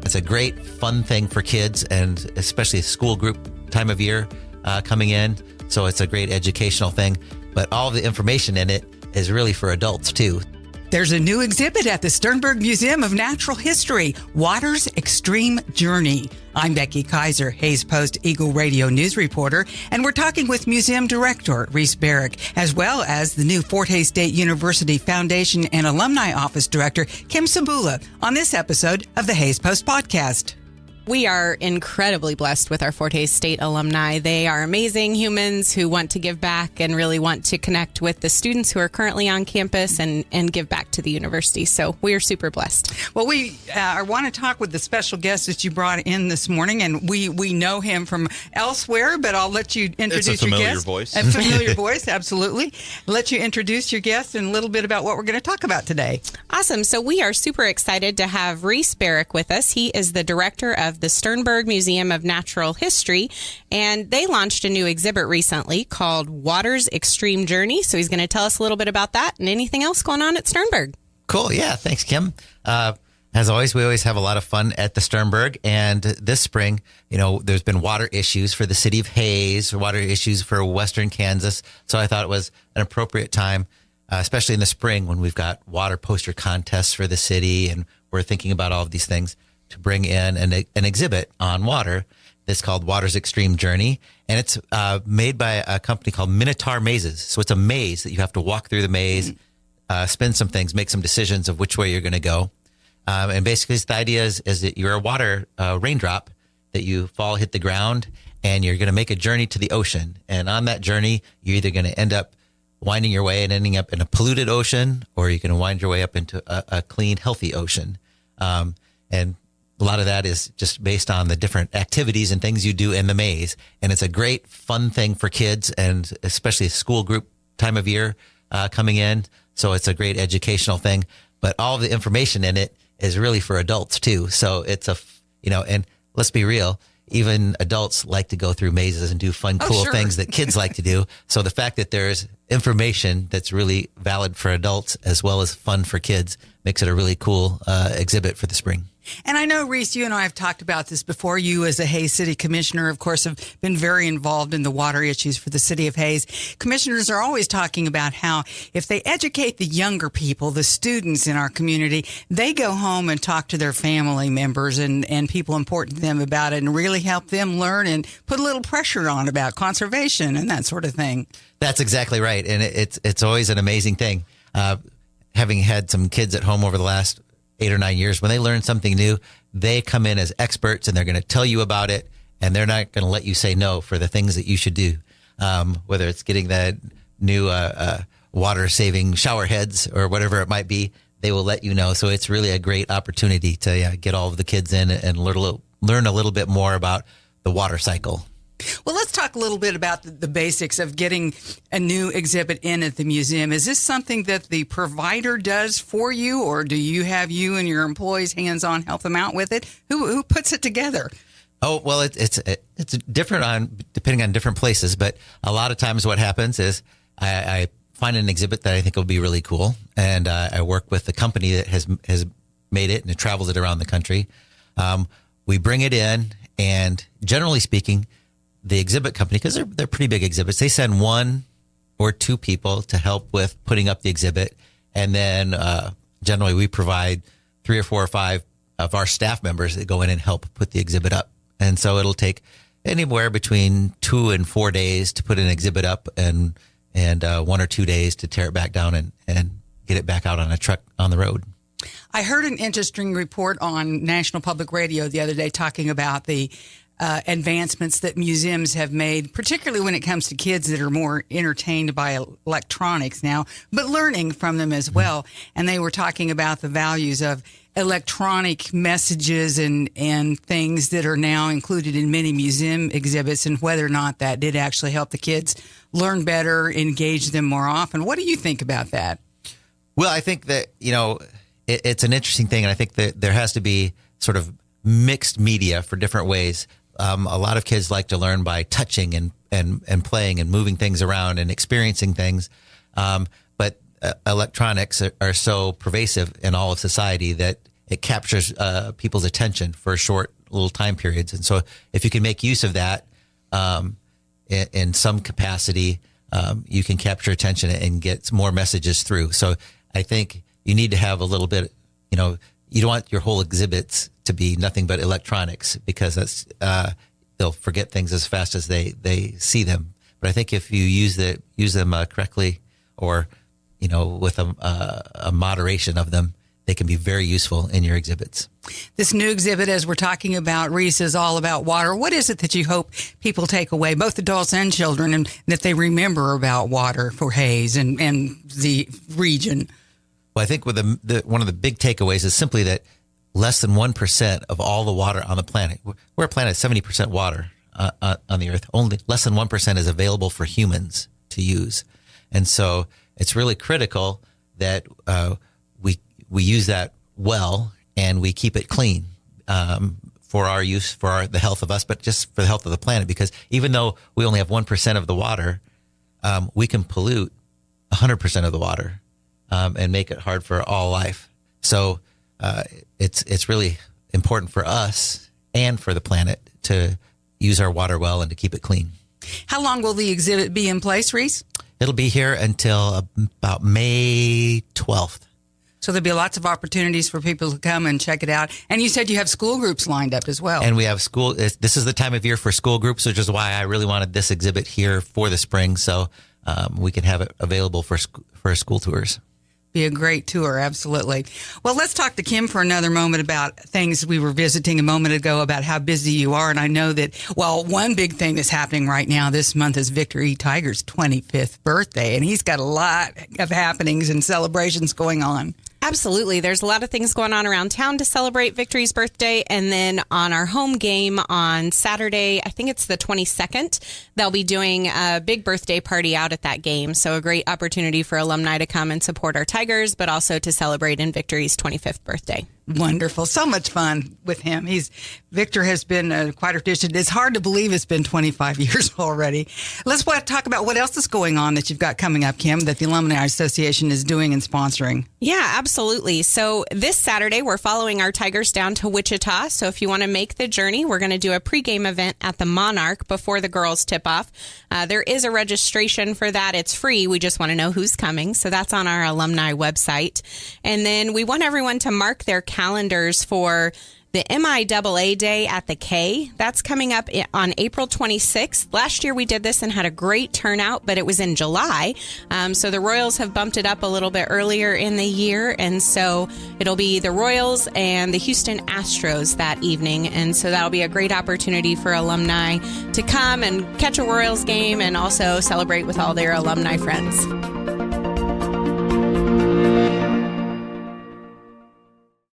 It's a great, fun thing for kids, and especially a school group time of year coming in. So it's a great educational thing. But all the information in it is really for adults, too. There's a new exhibit at the Sternberg Museum of Natural History, Water's Extreme Journey. I'm Becky Kiser, Hayes Post Eagle Radio news reporter, and we're talking with Museum Director Reese Barrick, as well as the new Fort Hays State University Foundation and Alumni Office Director Kim Cebula on this episode of the Hayes Post Podcast. We are incredibly blessed with our Fort Hays State alumni. They are amazing humans who want to give back and really want to connect with the students who are currently on campus and give back to the university. So we are super blessed. Well, we want to talk with the special guest that you brought in this morning, and we know him from elsewhere, but I'll let you introduce your guest. Voice. A familiar voice, absolutely. Let you introduce your guest and a little bit about what we're going to talk about today. Awesome. So we are super excited to have Reese Barrick with us. He is the director of the Sternberg Museum of Natural History, and they launched a new exhibit recently called Water's Extreme Journey. So he's going to tell us a little bit about that and anything else going on at Sternberg. Cool. Yeah. Thanks, Kim. As always, we always have a lot of fun at the Sternberg. And this spring, there's been water issues for the city of Hayes, water issues for Western Kansas. So I thought it was an appropriate time, especially in the spring when we've got water poster contests for the city and we're thinking about all of these things, to bring in an exhibit on water that's called Water's Extreme Journey. And it's made by a company called Minotaur Mazes. So it's a maze that you have to walk through the maze, spin some things, make some decisions of which way you're going to go. And basically the idea is that you're a water raindrop, that you fall, hit the ground, and you're going to make a journey to the ocean. And on that journey, you're either going to end up winding your way and ending up in a polluted ocean, or you can wind your way up into a clean, healthy ocean. And a lot of that is just based on the different activities and things you do in the maze. And it's a great, fun thing for kids, and especially a school group time of year coming in. So it's a great educational thing. But all of the information in it is really for adults, too. So it's and let's be real, even adults like to go through mazes and do fun, cool things that kids like to do. So the fact that there's information that's really valid for adults as well as fun for kids makes it a really cool exhibit for the spring. And I know, Reese, you and I have talked about this before. You, as a Hayes City Commissioner, of course, have been very involved in the water issues for the city of Hayes. Commissioners are always talking about how if they educate the younger people, the students in our community, they go home and talk to their family members and people important to them about it and really help them learn and put a little pressure on about conservation and that sort of thing. That's exactly right. And it's always an amazing thing. Having had some kids at home over the last 8 or 9 years, when they learn something new, they come in as experts and they're going to tell you about it, and they're not going to let you say no for the things that you should do. Whether it's getting that new water saving shower heads or whatever it might be, they will let you know. So it's really a great opportunity to get all of the kids in and learn a little bit more about the water cycle. Well, let's talk a little bit about the basics of getting a new exhibit in at the museum. Is this something that the provider does for you, or do you have you and your employees hands-on help them out with it? Who puts it together? Oh, well, it's different depending on different places, but a lot of times what happens is I find an exhibit that I think will be really cool, and I work with the company that has made it and it travels it around the country. We bring it in, and generally speaking, the exhibit company, because they're pretty big exhibits, they send 1 or 2 people to help with putting up the exhibit. And then generally we provide 3 or 4 or 5 of our staff members that go in and help put the exhibit up. And so it'll take anywhere between 2 and 4 days to put an exhibit up and 1 or 2 days to tear it back down and get it back out on a truck on the road. I heard an interesting report on National Public Radio the other day talking about the advancements that museums have made, particularly when it comes to kids that are more entertained by electronics now, but learning from them as well. And they were talking about the values of electronic messages and things that are now included in many museum exhibits, and whether or not that did actually help the kids learn better, engage them more often. What do you think about that? Well, I think that, it's an interesting thing. And I think that there has to be sort of mixed media for different ways. A lot of kids like to learn by touching and playing and moving things around and experiencing things. But electronics are so pervasive in all of society that it captures people's attention for short little time periods. And so if you can make use of that in some capacity, you can capture attention and get more messages through. So I think you need to have a little bit, you don't want your whole exhibits to be nothing but electronics, because that's they'll forget things as fast as they see them. But I think if you use them correctly, or with a moderation of them, they can be very useful in your exhibits. This new exhibit, as we're talking about, Reese, is all about water. What is it that you hope people take away, both adults and children, and that they remember about water for Hayes and the region? Well, I think with one of the big takeaways is simply that less than 1% of all the water on the planet, we're a planet 70% water on the earth, only less than 1% is available for humans to use. And so it's really critical that we use that well and we keep it clean for our use, for the health of us, but just for the health of the planet. Because even though we only have 1% of the water, we can pollute 100% of the water and make it hard for all life. So it's really important for us and for the planet to use our water well and to keep it clean. How long will the exhibit be in place, Reese? It'll be here until about May 12th. So there'll be lots of opportunities for people to come and check it out. And you said you have school groups lined up as well. And we have this is the time of year for school groups, which is why I really wanted this exhibit here for the spring, so we can have it available for school tours. Be a great tour, absolutely. Well, let's talk to Kim for another moment about things we were visiting a moment ago about how busy you are. And I know that, one big thing that's happening right now this month is Victor E. Tiger's 25th birthday, and he's got a lot of happenings and celebrations going on. Absolutely. There's a lot of things going on around town to celebrate Victory's birthday. And then on our home game on Saturday, I think it's the 22nd, they'll be doing a big birthday party out at that game. So a great opportunity for alumni to come and support our Tigers, but also to celebrate in Victory's 25th birthday. Wonderful. So much fun with him. Victor has been quite a tradition. It's hard to believe it's been 25 years already. Let's talk about what else is going on that you've got coming up, Kim, that the Alumni Association is doing and sponsoring. Yeah, absolutely. So this Saturday, we're following our Tigers down to Wichita. So if you want to make the journey, we're going to do a pregame event at the Monarch before the girls tip off. There is a registration for that. It's free. We just want to know who's coming. So that's on our alumni website. And then we want everyone to mark their calendars for the MIAA Day at the K. That's coming up on April 26th. Last year we did this and had a great turnout, but it was in July. So the Royals have bumped it up a little bit earlier in the year. And so it'll be the Royals and the Houston Astros that evening. And so that'll be a great opportunity for alumni to come and catch a Royals game and also celebrate with all their alumni friends.